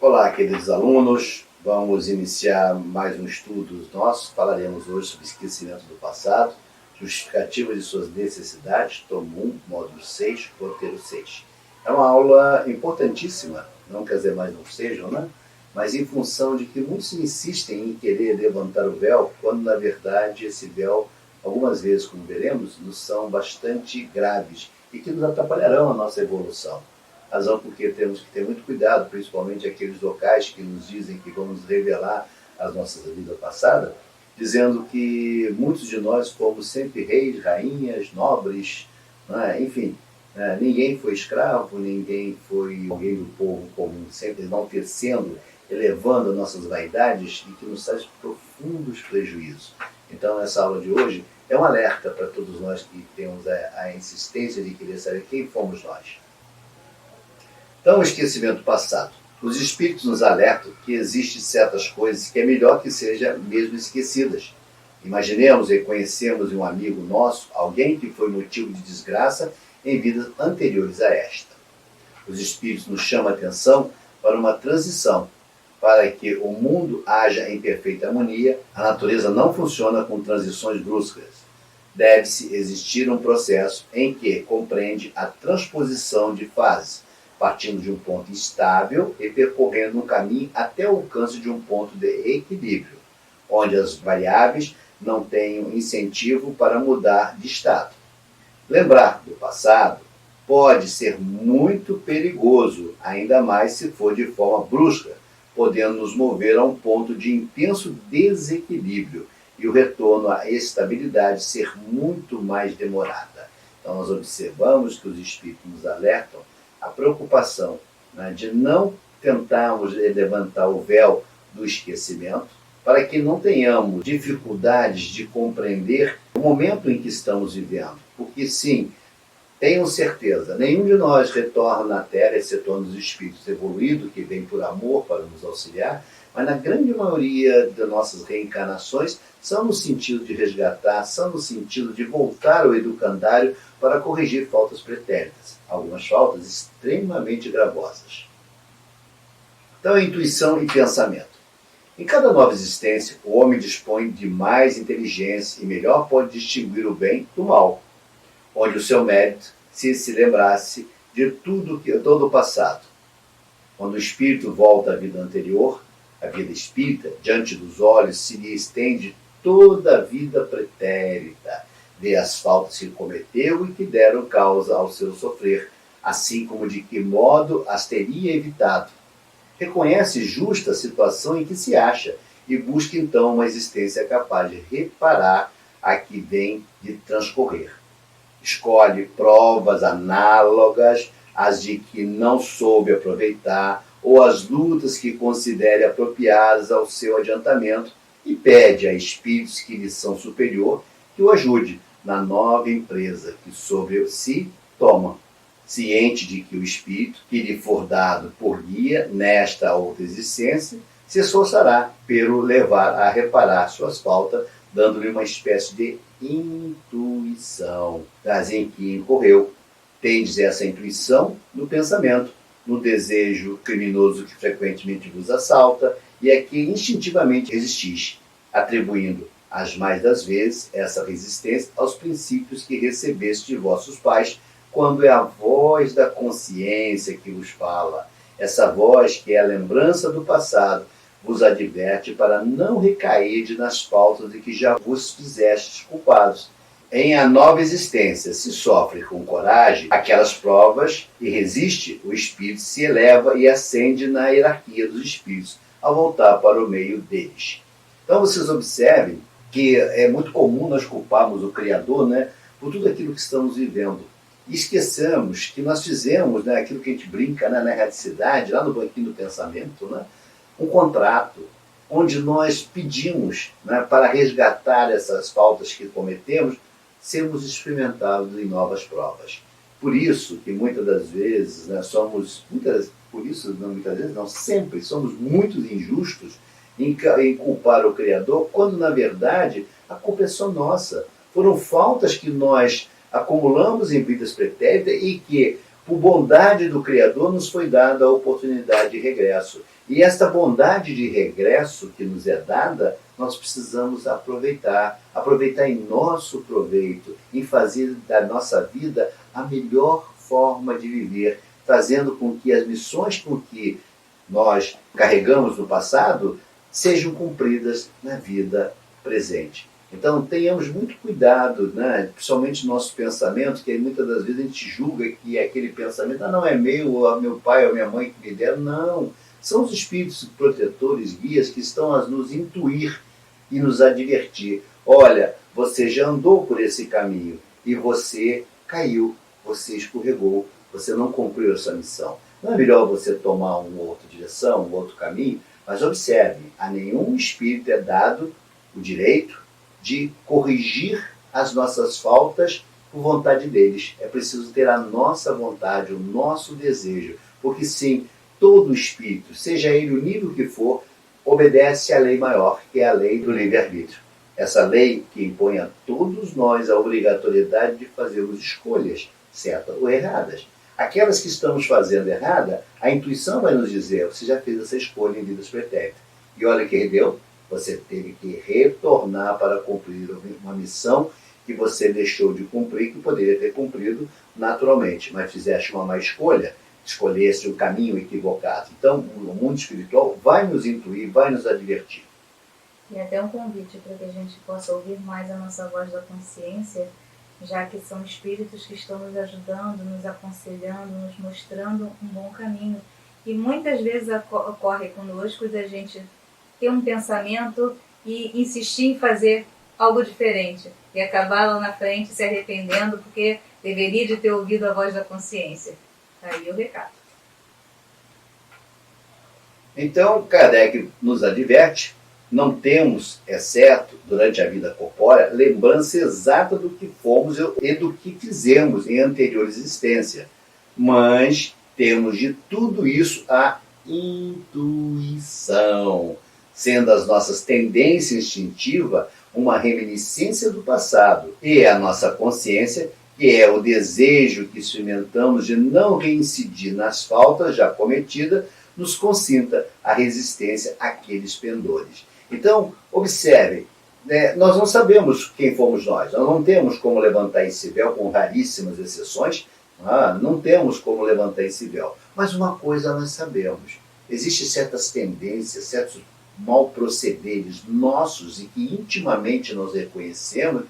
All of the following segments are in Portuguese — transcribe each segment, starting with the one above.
Olá, queridos alunos. Vamos iniciar mais um estudo nosso. Falaremos hoje sobre esquecimento do passado, justificativa de suas necessidades, tomo 1, módulo 6, roteiro 6. É uma aula importantíssima, não quer dizer mais não sejam, né? Mas em função de que muitos insistem em querer levantar o véu, quando na verdade esse véu, algumas vezes, como veremos, nos são bastante graves e que nos atrapalharão a nossa evolução. Razão porque temos que ter muito cuidado, principalmente aqueles locais que nos dizem que vamos revelar as nossas vidas passadas, dizendo que muitos de nós fomos sempre reis, rainhas, nobres, né? Enfim, ninguém foi escravo, ninguém foi alguém do povo comum, sempre enaltecendo, elevando nossas vaidades e que nos traz profundos prejuízos. Então, essa aula de hoje é um alerta para todos nós que temos a insistência de querer saber quem fomos nós. Então, o esquecimento passado. Os espíritos nos alertam que existem certas coisas que é melhor que sejam mesmo esquecidas. Imaginemos e conhecemos um amigo nosso, alguém que foi motivo de desgraça em vidas anteriores a esta. Os espíritos nos chamam a atenção para uma transição, para que o mundo haja em perfeita harmonia. A natureza não funciona com transições bruscas. Deve-se existir um processo em que compreende a transposição de fases, partindo de um ponto estável e percorrendo um caminho até o alcance de um ponto de equilíbrio, onde as variáveis não tenham incentivo para mudar de estado. Lembrar do passado pode ser muito perigoso, ainda mais se for de forma brusca, podendo nos mover a um ponto de intenso desequilíbrio e o retorno à estabilidade ser muito mais demorada. Então nós observamos que os espíritos nos alertam a preocupação, de não tentarmos levantar o véu do esquecimento, para que não tenhamos dificuldades de compreender o momento em que estamos vivendo. Porque sim, tenham certeza, nenhum de nós retorna à Terra, excetuando os espíritos evoluídos, que vêm por amor para nos auxiliar, mas na grande maioria das nossas reencarnações são no sentido de resgatar, são no sentido de voltar ao educandário para corrigir faltas pretéritas, algumas faltas extremamente gravosas. Então, intuição e pensamento. Em cada nova existência, o homem dispõe de mais inteligência e melhor pode distinguir o bem do mal, onde o seu mérito se lembrasse de todo o passado. Quando o espírito volta à vida anterior, a vida espírita, diante dos olhos, se lhe estende toda a vida pretérita, vê as faltas que cometeu e que deram causa ao seu sofrer, assim como de que modo as teria evitado. Reconhece justa a situação em que se acha e busca então uma existência capaz de reparar a que vem de transcorrer. Escolhe provas análogas às de que não soube aproveitar ou as lutas que considere apropriadas ao seu adiantamento e pede a espíritos que lhe são superior que o ajude na nova empresa que sobre si toma, ciente de que o espírito que lhe for dado por guia nesta outra existência se esforçará pelo levar a reparar suas faltas, dando-lhe uma espécie de intuição, das em que incorreu. Tendes essa intuição no pensamento, no desejo criminoso que frequentemente vos assalta e a que instintivamente resistis, atribuindo as mais das vezes essa resistência aos princípios que recebeste de vossos pais, quando é a voz da consciência que vos fala. Essa voz, que é a lembrança do passado, vos adverte para não recair nas faltas de que já vos fizestes culpados. Em a nova existência, se sofre com coragem aquelas provas e resiste, o espírito se eleva e ascende na hierarquia dos espíritos, ao voltar para o meio deles. Então vocês observem que é muito comum nós culparmos o Criador, por tudo aquilo que estamos vivendo. E esqueçamos que nós fizemos, aquilo que a gente brinca, na erradicidade, lá no banquinho do pensamento, um contrato, onde nós pedimos, para resgatar essas faltas que cometemos, sermos experimentados em novas provas. Por isso que muitas das vezes sempre somos muito injustos em culpar o Criador, quando na verdade a culpa é só nossa. Foram faltas que nós acumulamos em vidas pretéritas e que, por bondade do Criador, nos foi dada a oportunidade de regresso. E esta bondade de regresso que nos é dada, nós precisamos aproveitar em nosso proveito, em fazer da nossa vida a melhor forma de viver, fazendo com que as missões com que nós carregamos no passado sejam cumpridas na vida presente. Então tenhamos muito cuidado, né? Principalmente no nosso pensamento, que muitas das vezes a gente julga que aquele pensamento não é meu, ou meu pai ou minha mãe que me deram. Não, são os espíritos protetores, guias, que estão a nos intuir e nos advertir. Olha, você já andou por esse caminho e você caiu, você escorregou, você não cumpriu essa missão. Não é melhor você tomar uma outra direção, um outro caminho? Mas observe, a nenhum espírito é dado o direito de corrigir as nossas faltas por vontade deles. É preciso ter a nossa vontade, o nosso desejo, porque sim, todo espírito, seja ele o nível que for, obedece à lei maior, que é a lei do livre-arbítrio. Essa lei que impõe a todos nós a obrigatoriedade de fazermos escolhas, certas ou erradas. Aquelas que estamos fazendo errada, a intuição vai nos dizer, você já fez essa escolha em vidas pretéritas. E olha o que deu, você teve que retornar para cumprir uma missão que você deixou de cumprir, que poderia ter cumprido naturalmente, mas fizeste uma má escolha, escolhesse o caminho equivocado. Então, o mundo espiritual vai nos intuir, vai nos advertir. E até um convite para que a gente possa ouvir mais a nossa voz da consciência, já que são espíritos que estão nos ajudando, nos aconselhando, nos mostrando um bom caminho. E muitas vezes ocorre conosco da gente ter um pensamento e insistir em fazer algo diferente, e acabar lá na frente se arrependendo porque deveria de ter ouvido a voz da consciência. Aí o recado. Então, Kardec nos adverte, não temos, exceto durante a vida corpórea, lembrança exata do que fomos e do que fizemos em anterior existência. Mas temos de tudo isso a intuição, sendo as nossas tendências instintivas uma reminiscência do passado, e a nossa consciência, que é o desejo que experimentamos de não reincidir nas faltas já cometidas, nos consinta a resistência àqueles pendores. Então, observe, nós não sabemos quem fomos nós não temos como levantar esse véu, com raríssimas exceções, não temos como levantar esse véu. Mas uma coisa nós sabemos, existem certas tendências, certos mal procederes nossos e que intimamente nós reconhecemos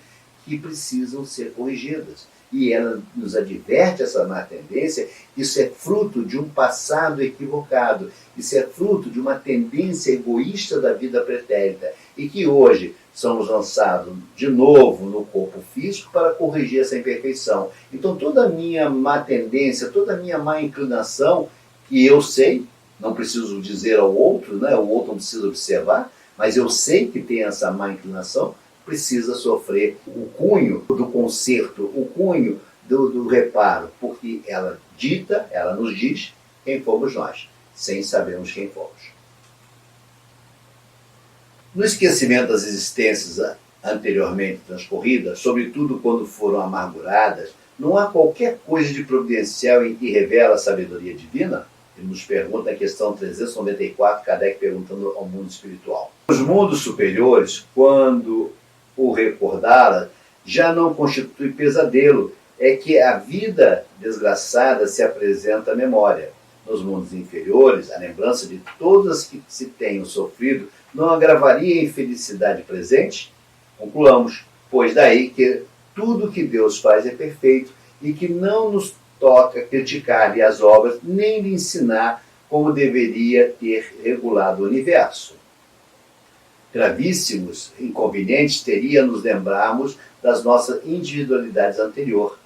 que precisam ser corrigidas. E ela nos adverte essa má tendência, isso é fruto de um passado equivocado, isso é fruto de uma tendência egoísta da vida pretérita, e que hoje somos lançados de novo no corpo físico para corrigir essa imperfeição. Então toda a minha má tendência, toda a minha má inclinação, que eu sei, não preciso dizer ao outro, o outro não precisa observar, mas eu sei que tem essa má inclinação, precisa sofrer o cunho do conserto, o cunho do reparo, porque ela nos diz quem fomos nós, sem sabermos quem fomos. No esquecimento das existências anteriormente transcorridas, sobretudo quando foram amarguradas, não há qualquer coisa de providencial em que revela a sabedoria divina? Ele nos pergunta na questão 394, Kardec perguntando ao mundo espiritual. Os mundos superiores, quando o recordá-la, já não constitui pesadelo, é que a vida desgraçada se apresenta à memória. Nos mundos inferiores, a lembrança de todas que se tenham sofrido não agravaria a infelicidade presente? Concluamos, pois daí que tudo que Deus faz é perfeito e que não nos toca criticar-lhe as obras, nem lhe ensinar como deveria ter regulado o universo. Gravíssimos inconvenientes teria nos lembrarmos das nossas individualidades anteriores.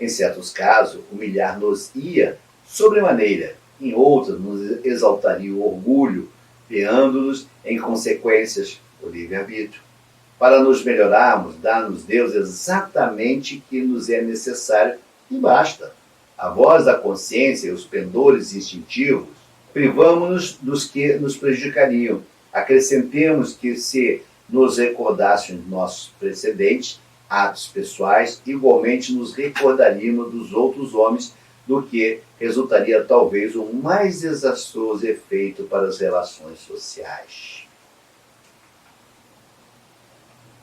Em certos casos, humilhar-nos-ia sobremaneira, em outros, nos exaltaria o orgulho, criando-nos em consequências o livre-arbítrio. Para nos melhorarmos, dá-nos Deus exatamente o que nos é necessário e basta. A voz da consciência e os pendores instintivos, privamo-nos dos que nos prejudicariam. Acrescentemos que, se nos recordássemos nossos precedentes, atos pessoais, igualmente nos recordaríamos dos outros homens do que resultaria talvez um mais desastroso efeito para as relações sociais.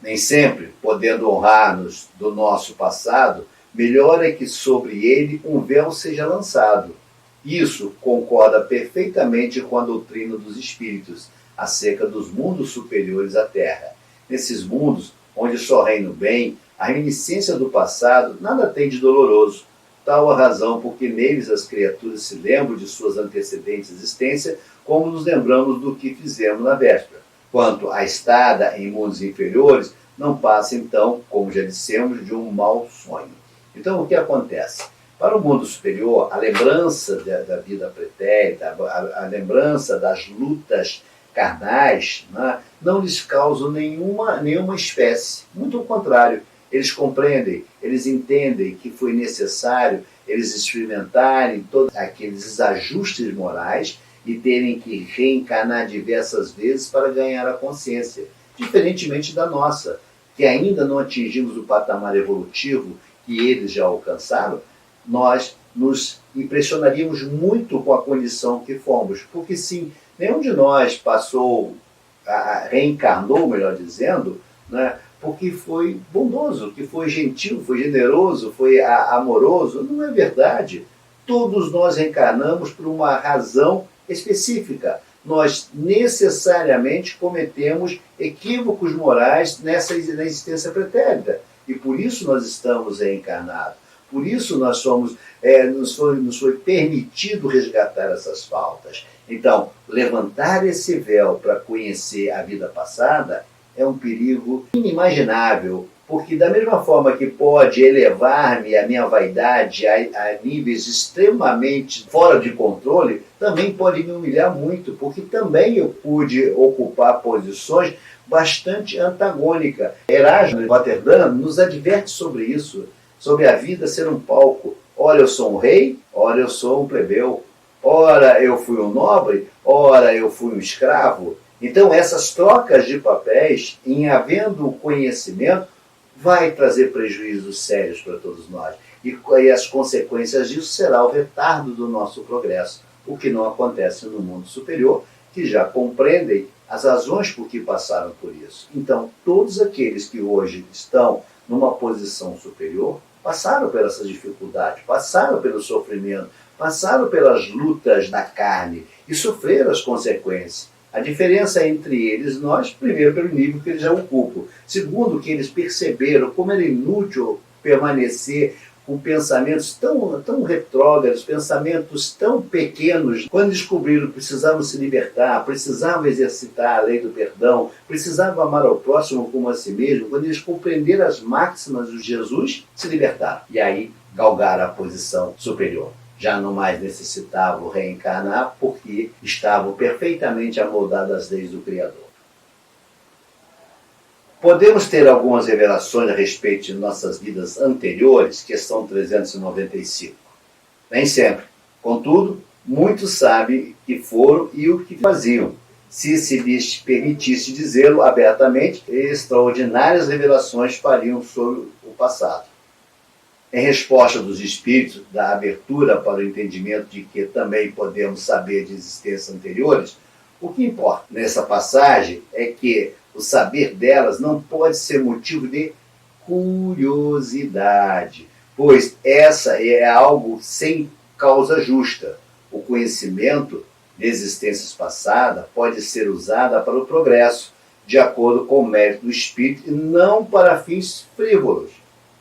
Nem sempre, podendo honrar-nos do nosso passado, melhor é que sobre ele um véu seja lançado. Isso concorda perfeitamente com a doutrina dos espíritos acerca dos mundos superiores à Terra. Nesses mundos, onde só reina o bem, a reminiscência do passado nada tem de doloroso. Tal a razão porque neles as criaturas se lembram de suas antecedentes existências, como nos lembramos do que fizemos na véspera. Quanto à estada em mundos inferiores, não passa então, como já dissemos, de um mau sonho. Então o que acontece? Para o mundo superior, a lembrança da vida pretérita, a lembrança das lutas carnais, né, não lhes causa nenhuma espécie. Muito ao contrário, eles compreendem, eles entendem que foi necessário eles experimentarem todos aqueles desajustes morais e terem que reencarnar diversas vezes para ganhar a consciência, diferentemente da nossa, que ainda não atingimos o patamar evolutivo que eles já alcançaram. Nós nos impressionaríamos muito com a condição que fomos, porque sim, nenhum de nós reencarnou, melhor dizendo, né, porque foi bondoso, que foi gentil, foi generoso, foi amoroso. Não é verdade. Todos nós reencarnamos por uma razão específica. Nós necessariamente cometemos equívocos morais na existência pretérita. E por isso nós estamos reencarnados. Por isso nós nos foi permitido resgatar essas faltas. Então, levantar esse véu para conhecer a vida passada é um perigo inimaginável, porque da mesma forma que pode elevar-me a minha vaidade a níveis extremamente fora de controle, também pode me humilhar muito, porque também eu pude ocupar posições bastante antagônicas. Erasmo de Roterdã nos adverte sobre isso, sobre a vida ser um palco. Ora eu sou um rei, ora eu sou um plebeu. Ora eu fui um nobre, ora eu fui um escravo. Então essas trocas de papéis, em havendo conhecimento, vai trazer prejuízos sérios para todos nós. E as consequências disso será o retardo do nosso progresso, o que não acontece no mundo superior, que já compreendem as razões por que passaram por isso. Então, todos aqueles que hoje estão numa posição superior passaram por essas dificuldades, passaram pelo sofrimento, passaram pelas lutas da carne e sofreram as consequências. A diferença entre eles, nós, primeiro, pelo nível que eles já ocupam. Segundo, que eles perceberam como era inútil permanecer com pensamentos tão retrógrados, pensamentos tão pequenos. Quando descobriram que precisavam se libertar, precisavam exercitar a lei do perdão, precisavam amar ao próximo como a si mesmo, quando eles compreenderam as máximas de Jesus, se libertaram. E aí galgaram a posição superior. Já não mais necessitavam reencarnar porque estavam perfeitamente amoldadas às leis do Criador. Podemos ter algumas revelações a respeito de nossas vidas anteriores, questão 395. Nem sempre. Contudo, muitos sabem que foram e o que faziam. Se lhes permitisse dizê-lo abertamente, extraordinárias revelações fariam sobre o passado. Em resposta dos espíritos, da abertura para o entendimento de que também podemos saber de existências anteriores, o que importa nessa passagem é que o saber delas não pode ser motivo de curiosidade, pois essa é algo sem causa justa. O conhecimento de existências passadas pode ser usado para o progresso, de acordo com o mérito do espírito, e não para fins frívolos.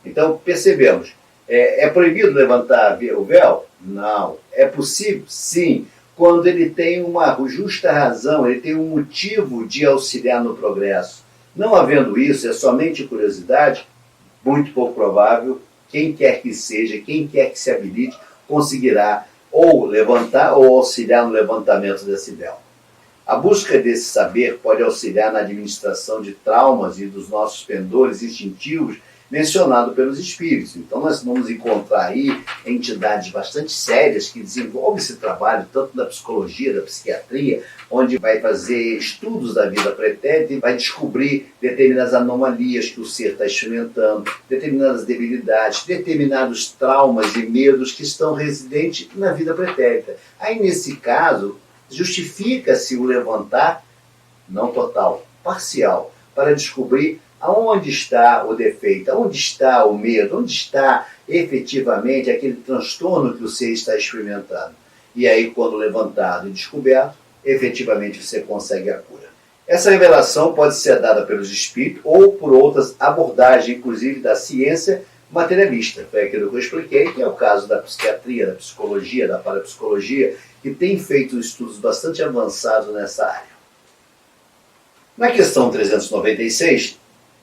Então, percebemos, é proibido levantar o véu? Não. É possível? Sim. Quando ele tem uma justa razão, ele tem um motivo de auxiliar no progresso. Não havendo isso, é somente curiosidade, muito pouco provável, quem quer que seja, quem quer que se habilite, conseguirá ou levantar ou auxiliar no levantamento desse véu. A busca desse saber pode auxiliar na administração de traumas e dos nossos pendores instintivos mencionado pelos espíritos. Então nós vamos encontrar aí entidades bastante sérias que desenvolvem esse trabalho, tanto da psicologia, da psiquiatria, onde vai fazer estudos da vida pretérita e vai descobrir determinadas anomalias que o ser está experimentando, determinadas debilidades, determinados traumas e medos que estão residentes na vida pretérita. Aí, nesse caso, justifica-se o levantar, não total, parcial, para descobrir aonde está o defeito, aonde está o medo, onde está efetivamente aquele transtorno que o ser está experimentando. E aí, quando levantado e descoberto, efetivamente você consegue a cura. Essa revelação pode ser dada pelos espíritos ou por outras abordagens, inclusive da ciência materialista. Foi aquilo que eu expliquei, que é o caso da psiquiatria, da psicologia, da parapsicologia, que tem feito estudos bastante avançados nessa área. Na questão 396,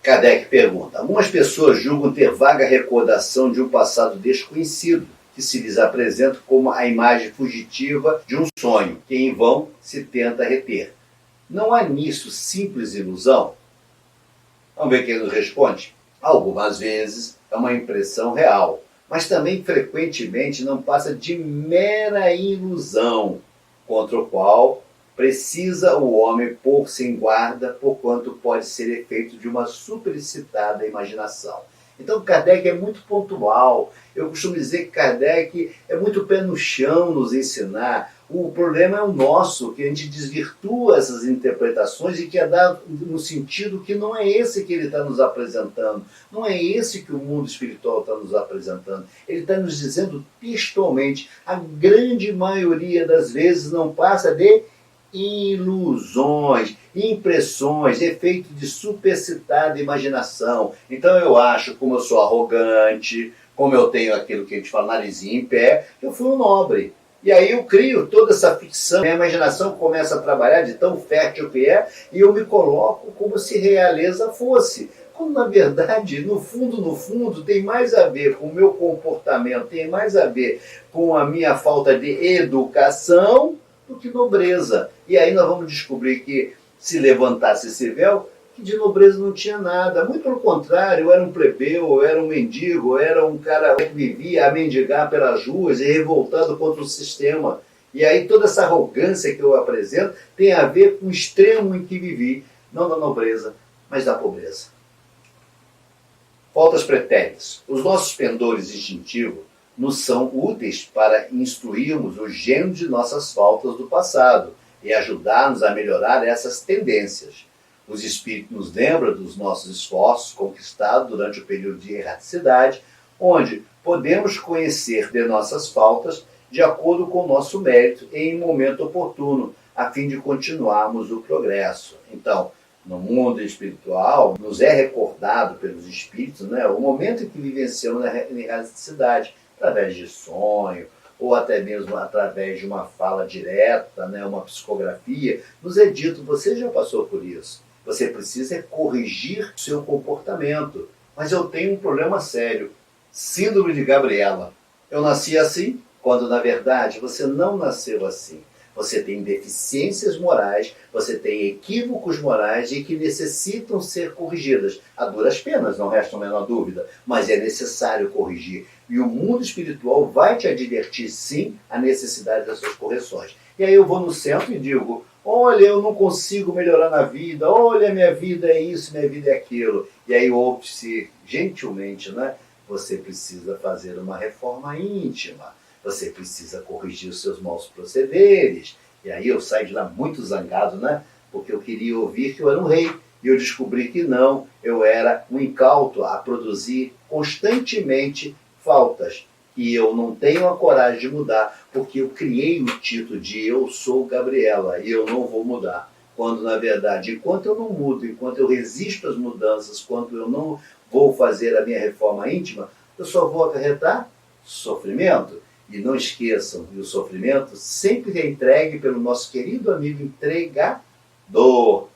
Kardec pergunta: algumas pessoas julgam ter vaga recordação de um passado desconhecido, que se lhes apresenta como a imagem fugitiva de um sonho, que em vão se tenta reter. Não há nisso simples ilusão? Vamos ver quem nos responde. Algumas vezes é uma impressão real, mas também frequentemente não passa de mera ilusão, contra o qual precisa o homem pôr-se em guarda, porquanto pode ser efeito de uma superexcitada imaginação. Então Kardec é muito pontual. Eu costumo dizer que Kardec é muito pé no chão nos ensinar. O problema é o nosso, que a gente desvirtua essas interpretações e que é dado no sentido que não é esse que ele está nos apresentando. Não é esse que o mundo espiritual está nos apresentando. Ele está nos dizendo textualmente, a grande maioria das vezes não passa de ilusões, impressões, efeito de supercitada imaginação. Então eu acho, como eu sou arrogante, como eu tenho aquilo que a gente fala, narizinho em pé, eu fui um nobre. E aí eu crio toda essa ficção, minha imaginação começa a trabalhar de tão fértil que é, e eu me coloco como se realeza fosse. Quando na verdade, no fundo, tem mais a ver com o meu comportamento, tem mais a ver com a minha falta de educação do que nobreza. E aí nós vamos descobrir que se levantasse esse véu, que de nobreza não tinha nada. Muito pelo contrário, eu era um plebeu, eu era um mendigo, eu era um cara que vivia a mendigar pelas ruas e revoltado contra o sistema. E aí toda essa arrogância que eu apresento tem a ver com o extremo em que vivi, não da nobreza, mas da pobreza. Faltas pretéritas. Os nossos pendores instintivos nos são úteis para instruirmos o gênero de nossas faltas do passado e ajudar-nos a melhorar essas tendências. Os espíritos nos lembram dos nossos esforços conquistados durante o período de erraticidade, onde podemos conhecer de nossas faltas de acordo com o nosso mérito e em momento oportuno, a fim de continuarmos o progresso. Então, no mundo espiritual, nos é recordado pelos espíritos, né, o momento em que vivenciamos na erraticidade, através de sonho, ou até mesmo através de uma fala direta, né, uma psicografia, nos é dito: você já passou por isso. Você precisa corrigir seu comportamento. Mas eu tenho um problema sério. Síndrome de Gabriela. Eu nasci assim, quando na verdade você não nasceu assim. Você tem deficiências morais, você tem equívocos morais e que necessitam ser corrigidas. A duras penas, não resta a menor dúvida, mas é necessário corrigir. E o mundo espiritual vai te advertir, sim, a necessidade das suas correções. E aí eu vou no centro e digo: olha, eu não consigo melhorar na vida, olha, minha vida é isso, minha vida é aquilo. E aí ouve-se gentilmente, né? Você precisa fazer uma reforma íntima. Você precisa corrigir os seus maus procederes. E aí eu saio de lá muito zangado, né? Porque eu queria ouvir que eu era um rei. E eu descobri que não, eu era um incauto a produzir constantemente faltas. E eu não tenho a coragem de mudar, porque eu criei o título de eu sou Gabriela e eu não vou mudar. Quando, na verdade, enquanto eu não mudo, enquanto eu resisto às mudanças, enquanto eu não vou fazer a minha reforma íntima, eu só vou acarretar sofrimento. E não esqueçam, que o sofrimento sempre é entregue pelo nosso querido amigo entregador.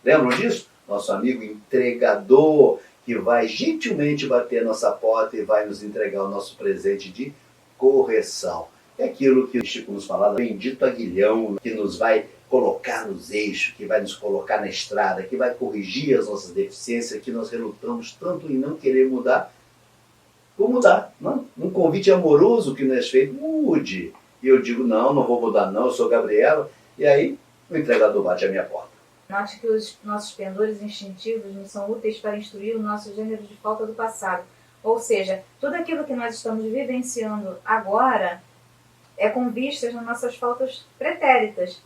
Lembram disso? Nosso amigo entregador, que vai gentilmente bater a nossa porta e vai nos entregar o nosso presente de correção. É aquilo que o Chico nos falava, bendito aguilhão, que nos vai colocar nos eixos, que vai nos colocar na estrada, que vai corrigir as nossas deficiências, que nós relutamos tanto em não querer mudar, vou mudar. Não? Um convite amoroso que nos é feito, mude. E eu digo, não vou mudar não, eu sou Gabriela. E aí o entregador bate a minha porta. Note que os nossos pendores instintivos nos são úteis para instruir o nosso gênero de falta do passado. Ou seja, tudo aquilo que nós estamos vivenciando agora é com vistas nas nossas faltas pretéritas.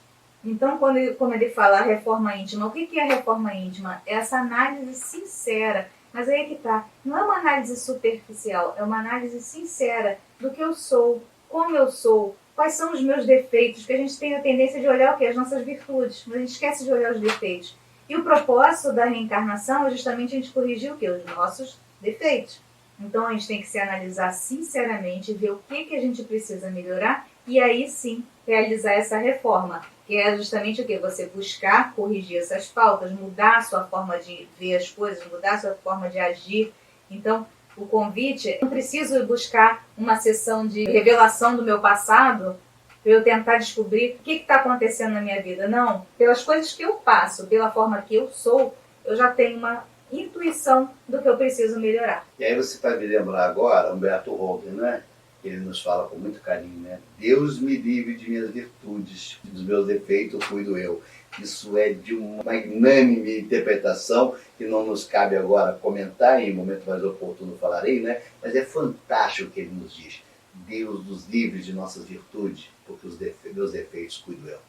Então, como ele fala a reforma íntima, o que é a reforma íntima? É essa análise sincera. Mas aí é que está. Não é uma análise superficial, é uma análise sincera do que eu sou, como eu sou, quais são os meus defeitos, que a gente tem a tendência de olhar o quê? As nossas virtudes, mas a gente esquece de olhar os defeitos. E o propósito da reencarnação é justamente a gente corrigir o quê? Os nossos defeitos. Então a gente tem que se analisar sinceramente, ver o que a gente precisa melhorar e aí sim realizar essa reforma, que é justamente o quê? Você buscar corrigir essas faltas, mudar a sua forma de ver as coisas, mudar a sua forma de agir. Então, o convite, não preciso buscar uma sessão de revelação do meu passado para eu tentar descobrir o que está acontecendo na minha vida. Não, pelas coisas que eu passo, pela forma que eu sou, eu já tenho uma intuição do que eu preciso melhorar. E aí você vai me lembrar agora, Humberto Holden, né? Ele nos fala com muito carinho, né? Deus me livre de minhas virtudes, dos meus defeitos cuido eu. Isso é de uma magnânime interpretação que não nos cabe agora comentar, em momento mais oportuno falarei, né? Mas é fantástico o que ele nos diz. Deus nos livre de nossas virtudes, porque os meus defeitos cuido eu.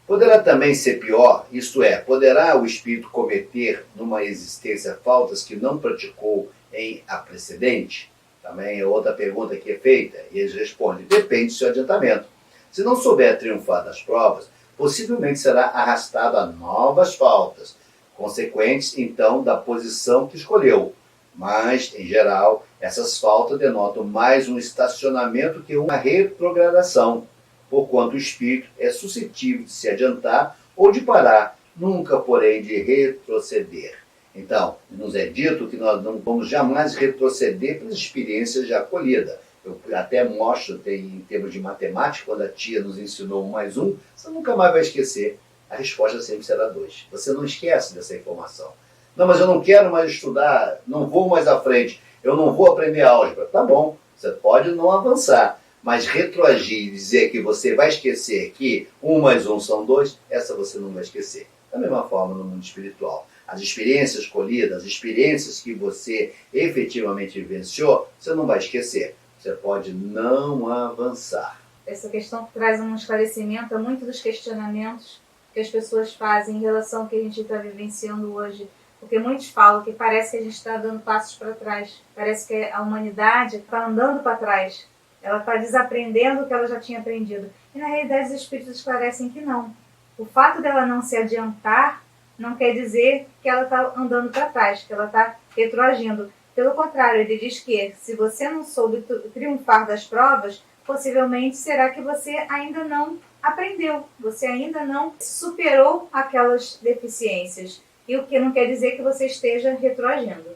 Poderá também ser pior, isto é, poderá o espírito cometer numa existência faltas que não praticou em a precedente? Também é outra pergunta que é feita, e eles respondem, depende do seu adiantamento. Se não souber triunfar das provas, possivelmente será arrastado a novas faltas, consequentes, então, da posição que escolheu. Mas, em geral, essas faltas denotam mais um estacionamento que uma retrogradação, porquanto o espírito é suscetível de se adiantar ou de parar, nunca, porém, de retroceder. Então, nos é dito que nós não vamos jamais retroceder pelas experiências já colhidas. Eu até mostro, em termos de matemática, quando a tia nos ensinou 1 mais 1, você nunca mais vai esquecer. A resposta sempre será 2. Você não esquece dessa informação. Não, mas eu não quero mais estudar, não vou mais à frente, eu não vou aprender álgebra. Tá bom, você pode não avançar, mas retroagir e dizer que você vai esquecer que 1 mais 1 são 2, essa você não vai esquecer. Da mesma forma no mundo espiritual. As experiências colhidas, as experiências que você efetivamente vivenciou, você não vai esquecer. Você pode não avançar. Essa questão traz um esclarecimento a muitos dos questionamentos que as pessoas fazem em relação ao que a gente está vivenciando hoje. Porque muitos falam que parece que a gente está dando passos para trás. Parece que a humanidade está andando para trás. Ela está desaprendendo o que ela já tinha aprendido. E na realidade os espíritos esclarecem que não. O fato dela não se adiantar não quer dizer que ela está andando para trás, que ela está retroagindo. Pelo contrário, ele diz que se você não soube triunfar das provas, possivelmente será que você ainda não aprendeu, você ainda não superou aquelas deficiências. E o que não quer dizer que você esteja retroagindo.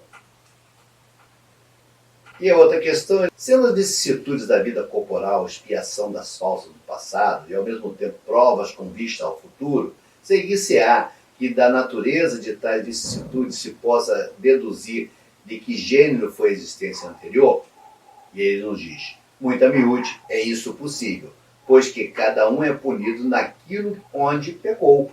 E a outra questão é, sendo as vicissitudes da vida corporal expiação das falsas do passado e ao mesmo tempo provas com vista ao futuro, seguir-se-á que da natureza de tais vicissitudes se possa deduzir de que gênero foi a existência anterior? E ele nos diz, muito a miúde, é isso possível, pois que cada um é punido naquilo onde pecou.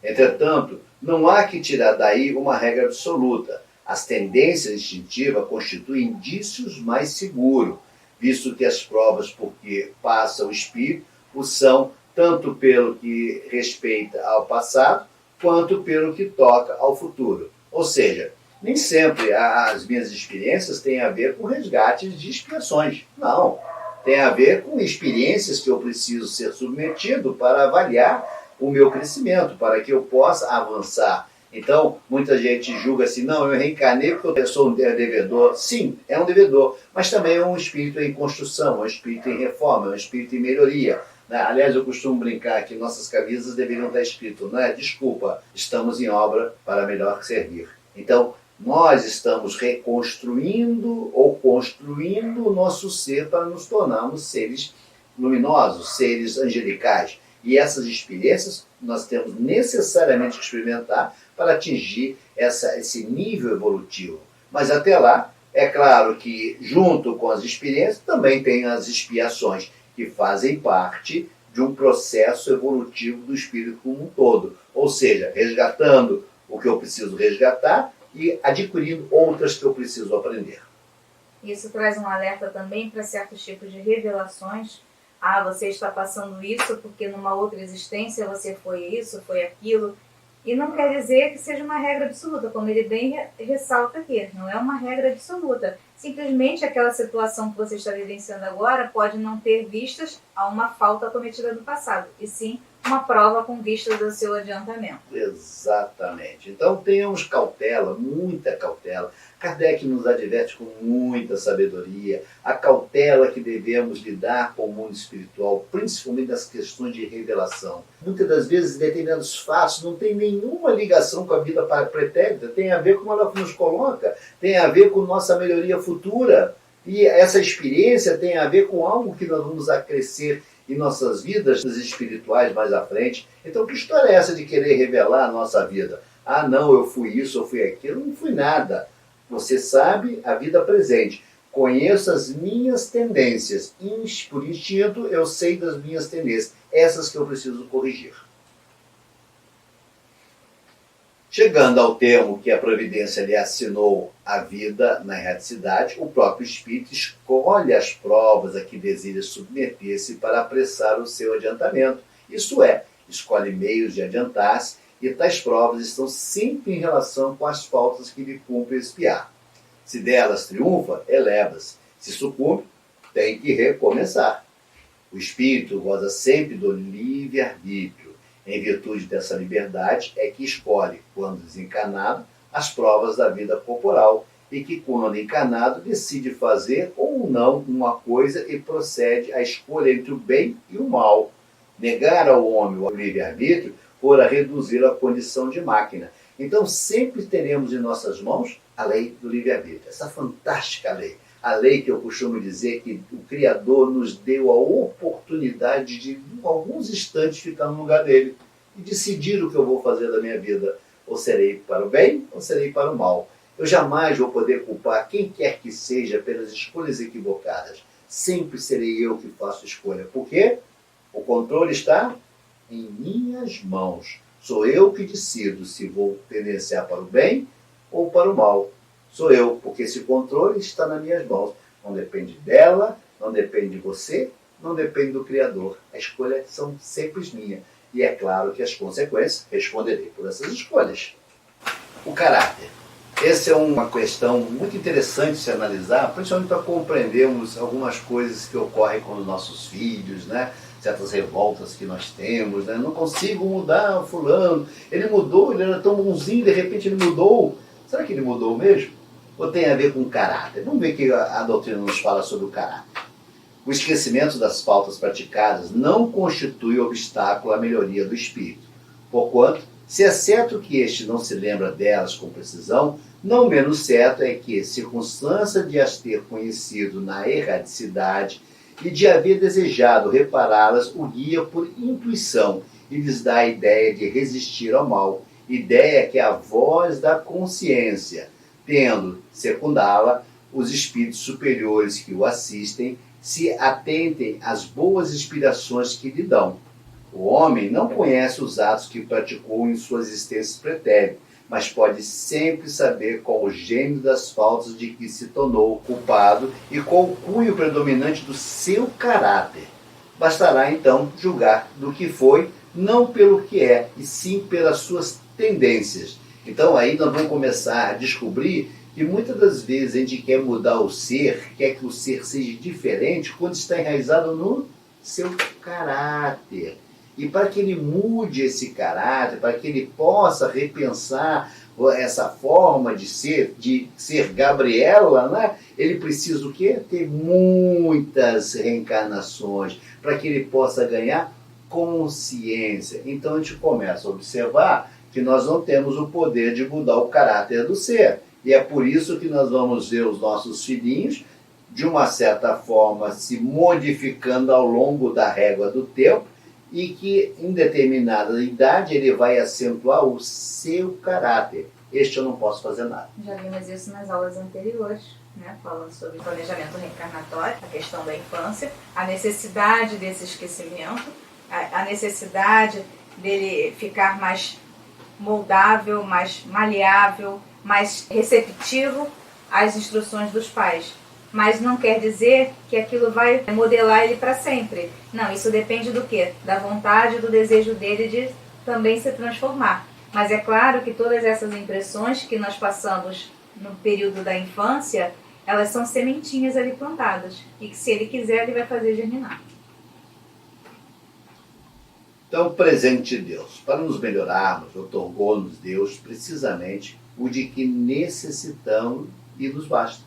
Entretanto, não há que tirar daí uma regra absoluta. As tendências instintivas constituem indícios mais seguros, visto que as provas por que passa o espírito o são tanto pelo que respeita ao passado, quanto pelo que toca ao futuro. Ou seja, nem sempre as minhas experiências têm a ver com resgates de expiações. Não. Tem a ver com experiências que eu preciso ser submetido para avaliar o meu crescimento, para que eu possa avançar. Então, muita gente julga assim, não, eu reencarnei porque eu sou um devedor. Sim, é um devedor, mas também é um espírito em construção, um espírito em reforma, um espírito em melhoria. Aliás, eu costumo brincar que nossas camisas deveriam estar escrito, né? Desculpa, estamos em obra para melhor servir. Então, nós estamos reconstruindo ou construindo o nosso ser para nos tornarmos seres luminosos, seres angelicais. E essas experiências nós temos necessariamente que experimentar para atingir esse nível evolutivo. Mas até lá, é claro que junto com as experiências também tem as expiações, que fazem parte de um processo evolutivo do espírito como um todo. Ou seja, resgatando o que eu preciso resgatar e adquirindo outras que eu preciso aprender. Isso traz um alerta também para certos tipos de revelações. Ah, você está passando isso porque numa outra existência você foi isso, foi aquilo. E não quer dizer que seja uma regra absoluta, como ele bem ressalta aqui. Não é uma regra absoluta. Simplesmente aquela situação que você está vivenciando agora pode não ter vistas a uma falta cometida no passado, e sim uma prova com vistas ao seu adiantamento. Exatamente. Então tenhamos cautela, muita cautela. Kardec nos adverte com muita sabedoria a cautela que devemos lidar com o mundo espiritual, principalmente nas questões de revelação. Muitas das vezes determinados fatos não têm nenhuma ligação com a vida pretérita, tem a ver com ela nos coloca, tem a ver com nossa melhoria futura. E essa experiência tem a ver com algo que nós vamos acrescer em nossas vidas espirituais mais à frente. Então que história é essa de querer revelar a nossa vida? Ah não, eu fui isso, eu fui aquilo, não fui nada. Você sabe a vida presente. Conheço as minhas tendências. Por instinto, eu sei das minhas tendências. Essas que eu preciso corrigir. Chegando ao termo que a providência lhe assinou a vida na erraticidade, o próprio espírito escolhe as provas a que deseja submeter-se para apressar o seu adiantamento. Isso é, escolhe meios de adiantar-se, e tais provas estão sempre em relação com as faltas que lhe cumpre expiar. Se delas triunfa, eleva-se. Se sucumbe, tem que recomeçar. O espírito goza sempre do livre-arbítrio. Em virtude dessa liberdade é que escolhe, quando desencarnado, as provas da vida corporal, e que, quando encarnado, decide fazer ou não uma coisa e procede à escolha entre o bem e o mal. Negar ao homem o livre-arbítrio fora reduzi-lo à condição de máquina. Então sempre teremos em nossas mãos a lei do livre-arbítrio, essa fantástica lei. A lei que eu costumo dizer que o Criador nos deu a oportunidade de, em alguns instantes, ficar no lugar dele e decidir o que eu vou fazer da minha vida. Ou serei para o bem, ou serei para o mal. Eu jamais vou poder culpar quem quer que seja pelas escolhas equivocadas. Sempre serei eu que faço escolha. Por quê? O controle está em minhas mãos. Sou eu que decido se vou tendenciar para o bem ou para o mal. Sou eu, porque esse controle está nas minhas mãos. Não depende dela, não depende de você, não depende do Criador. As escolhas são sempre minhas. E é claro que as consequências responderei por essas escolhas. O caráter. Essa é uma questão muito interessante de se analisar, principalmente para compreendermos algumas coisas que ocorrem com os nossos filhos, né? Certas revoltas que nós temos, né? Não consigo mudar o fulano, ele mudou, ele era tão bonzinho, de repente ele mudou. Será que ele mudou mesmo? Ou tem a ver com caráter? Vamos ver o que a doutrina nos fala sobre o caráter. O esquecimento das faltas praticadas não constitui obstáculo à melhoria do espírito, porquanto, se é certo que este não se lembra delas com precisão, não menos certo é que, circunstância de as ter conhecido na erradicidade e de haver desejado repará-las, o guia por intuição e lhes dá a ideia de resistir ao mal, ideia que é a voz da consciência, tendo secundá-la os espíritos superiores que o assistem, se atentem às boas inspirações que lhe dão. O homem não conhece os atos que praticou em sua existência pretérita, mas pode sempre saber qual o gênero das faltas de que se tornou culpado e qual o cunho predominante do seu caráter. Bastará, então, julgar do que foi, não pelo que é, e sim pelas suas tendências. Então, aí nós vamos começar a descobrir que muitas das vezes a gente quer mudar o ser, quer que o ser seja diferente, quando está enraizado no seu caráter. E para que ele mude esse caráter, para que ele possa repensar essa forma de ser Gabriela, né? Ele precisa o quê? Ter muitas reencarnações, para que ele possa ganhar consciência. Então a gente começa a observar que nós não temos o poder de mudar o caráter do ser. E é por isso que nós vamos ver os nossos filhinhos, de uma certa forma, se modificando ao longo da régua do tempo, e que em determinada idade ele vai acentuar o seu caráter. Este eu não posso fazer nada. Já vimos isso nas aulas anteriores, né? Falando sobre planejamento reencarnatório, a questão da infância, a necessidade desse esquecimento, a necessidade dele ficar mais moldável, mais maleável, mais receptivo às instruções dos pais. Mas não quer dizer que aquilo vai modelar ele para sempre. Não, isso depende do quê? Da vontade, do desejo dele de também se transformar. Mas é claro que todas essas impressões que nós passamos no período da infância, elas são sementinhas ali plantadas. E que se ele quiser, ele vai fazer germinar. Então, o presente de Deus, para nos melhorarmos, otorgou-nos Deus precisamente o de que necessitamos e nos basta.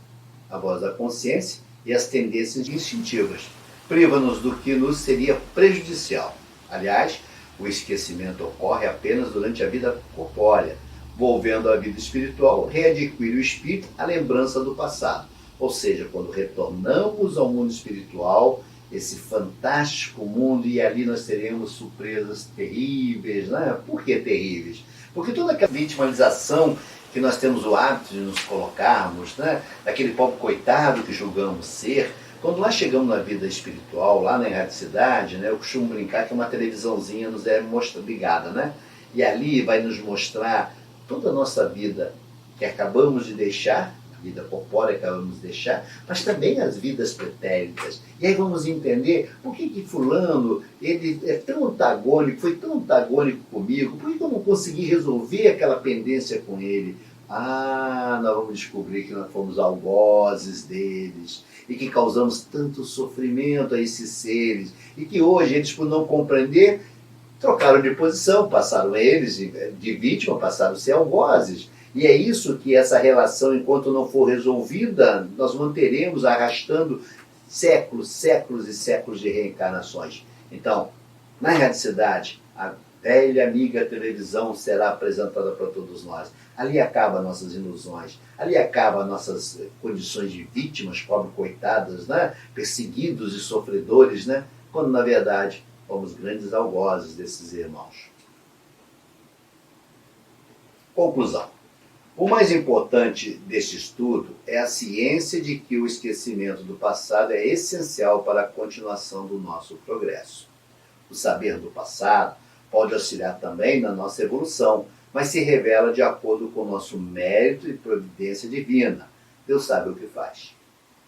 A voz da consciência e as tendências instintivas. Priva-nos do que nos seria prejudicial. Aliás, o esquecimento ocorre apenas durante a vida corpórea. Volvendo à vida espiritual, readquire o espírito a lembrança do passado. Ou seja, quando retornamos ao mundo espiritual, esse fantástico mundo, e ali nós teremos surpresas terríveis, né? Por que terríveis? Porque toda aquela vitimalização que nós temos o hábito de nos colocarmos, né? Daquele pobre coitado que julgamos ser, quando nós chegamos na vida espiritual, lá na erraticidade, né? Eu costumo brincar que uma televisãozinha nos é ligada, né? E ali vai nos mostrar toda a nossa vida que acabamos de deixar, a vida corpórea que acabamos de deixar, mas também as vidas pretéritas. E aí vamos entender por que fulano ele é tão antagônico, foi tão antagônico comigo, por que eu não consegui resolver aquela pendência com ele? Ah, nós vamos descobrir que nós fomos algozes deles e que causamos tanto sofrimento a esses seres e que hoje eles, por não compreender, trocaram de posição, passaram eles de vítima, passaram a ser algozes. E é isso que essa relação, enquanto não for resolvida, nós manteremos arrastando séculos, séculos e séculos de reencarnações. Então, na erraticidade, a velha amiga televisão será apresentada para todos nós. Ali acabam nossas ilusões, ali acabam nossas condições de vítimas, pobres coitadas, né? Perseguidos e sofredores, né? Quando, na verdade, fomos grandes algozes desses irmãos. Conclusão. O mais importante deste estudo é a ciência de que o esquecimento do passado é essencial para a continuação do nosso progresso. O saber do passado pode auxiliar também na nossa evolução, mas se revela de acordo com o nosso mérito e providência divina. Deus sabe o que faz.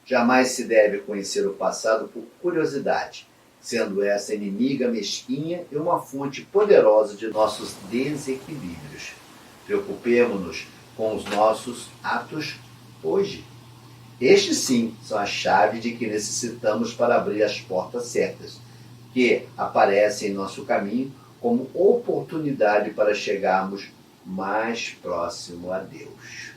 Jamais se deve conhecer o passado por curiosidade, sendo essa inimiga mesquinha e uma fonte poderosa de nossos desequilíbrios. Preocupemo-nos com os nossos atos hoje. Estes sim são a chave de que necessitamos para abrir as portas certas, que aparecem em nosso caminho como oportunidade para chegarmos mais próximo a Deus.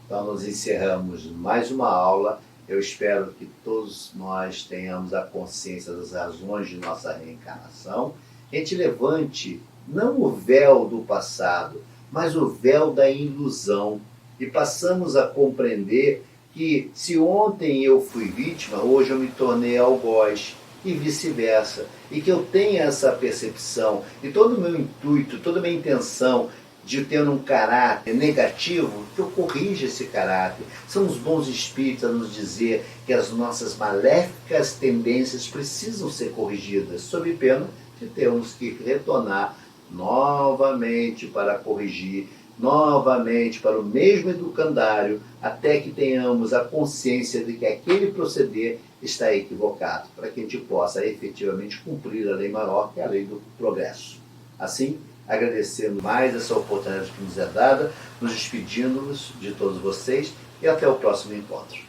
Então nós encerramos mais uma aula. Eu espero que todos nós tenhamos a consciência das razões de nossa reencarnação. A gente levante não o véu do passado, mas o véu da ilusão, e passamos a compreender que se ontem eu fui vítima, hoje eu me tornei algoz, e vice-versa, e que eu tenha essa percepção, e todo o meu intuito, toda a minha intenção de ter um caráter negativo, que eu corrija esse caráter. São os bons espíritos a nos dizer que as nossas maléficas tendências precisam ser corrigidas, sob pena de termos que retornar novamente para corrigir, novamente para o mesmo educandário, até que tenhamos a consciência de que aquele proceder está equivocado, para que a gente possa efetivamente cumprir a lei maior, que é a lei do progresso. Assim, agradecendo mais essa oportunidade que nos é dada, nos despedindo-nos de todos vocês e até o próximo encontro.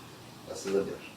Graças a Deus.